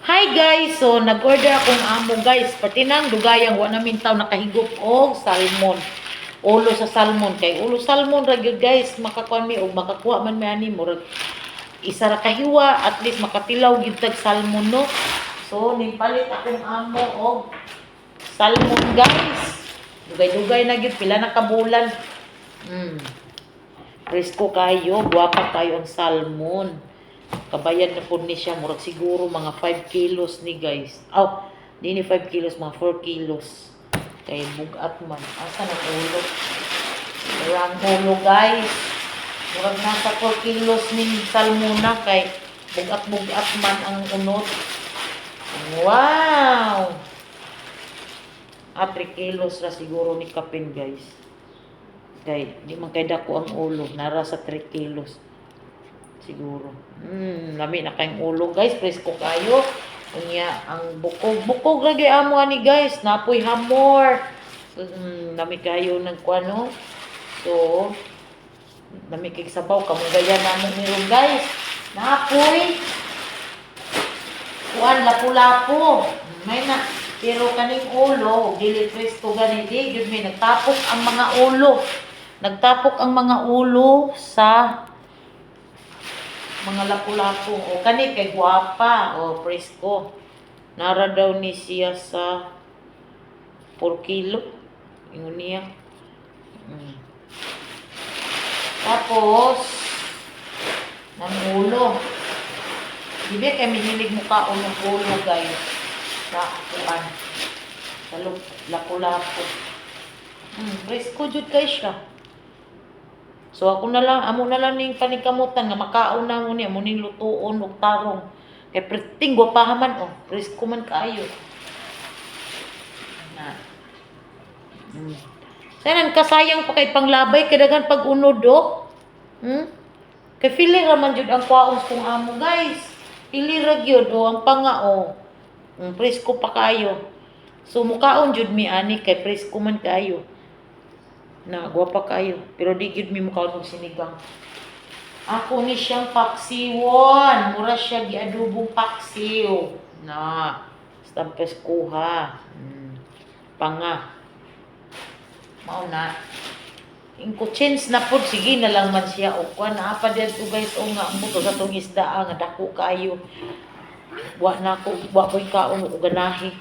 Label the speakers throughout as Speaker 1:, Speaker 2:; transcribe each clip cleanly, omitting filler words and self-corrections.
Speaker 1: Hi guys, so nag-order akong amo guys, pati nang dugayang wa namin taw nakahigop og salmon. Ulo sa salmon kay ulo salmon ra gyud guys, makakuan mi og makakuha man mi ani murag isa ra kahiwa, at least makatilaw gyud tag salmon no. So nipalit akong amo og salmon guys. Dugay-dugay na gyud pila na ka bulan. Presko kayo, guwapa kayo ang salmon. Kabayan na po ni siya, murag siguro mga 5 kilos ni guys. Di ni 5 kilos, mga 4 kilos. Kay bugat man. Asa ng ulo? Ang ulo guys. Murag nasa 4 kilos ni salmona kay bugat-bugat man ang unod. Wow! 3 kilos ra siguro ni kapin guys. Kay di man kay dako ang ulo, nara sa 3 kilos. Siguro. Lami na kayong ulo guys, presko kayo. Unya ang bukog lagi amo ani guys, napoy hamor. So, lami kayo nagkuano. So, lami kay sabaw kamugayan namo meron guys. Napoy kuan lapu-lapu. May na pero kaning ulo, dili presko gani di gyud may nagtapok ang mga ulo. Nagtapok ang mga ulo sa mga lapu-lapu. O kani kay guwapa. O presko. Nara daw ni siya sa 4 kilo. Ingon niya. Tapos, ulo. Diba kami hilig mukha ng ulo guys. Sa akuan. Sa lapu-lapu. Presko jud guys siya. So ako na lang, amo na lang ning panikamutan nga makaon na mo niya, mo ning lutuon ug tarong. Kay preting gwapahaman presko man kaayo. Na. Sanan kasayang pa kay panglabay kay daghan pag unod Kay feeling ra man jud ang kwaon kung amo guys. Pili ra gyud ang panga presko pa kayo. So mukaon jud mi ani kay presko man kayo. Na guwapa kayo, pero di gyud mi mukha ng sinigang. Ako ni siyang paksiwon, mura siya giadubong paksiw. Na, stampes kuha. Panga. Mao na. Ingko chance na pod, sige na lang man siya. O kuha na pa dito guys, nga buto sa tong isda nga dako kayo. Wa ko'y kaon o ganahi.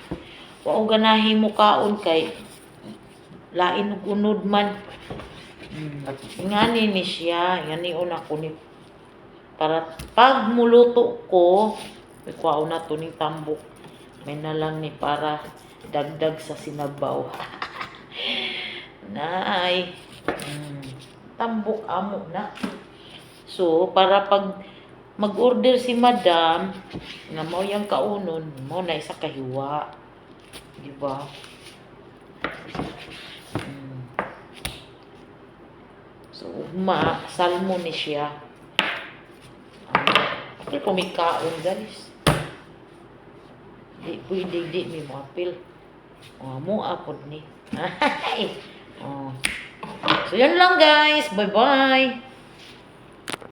Speaker 1: Wa o ganahi mo kaon kay lain ug unod man. Ngani ni siya, ngani una ko ni para pag muluto ko, ikuha na to ning tambok. May na lang ni para dagdag sa sinabaw. Nay. Tambok amo na. So, para pag mag-order si madam, nga mao yang kaunon, mo na isa kahiwa. Di ba? So, salmon ni siya. Apil po may kaon, guys. Di may mo apil. Mo apod ni. So, yun lang, guys. Bye-bye.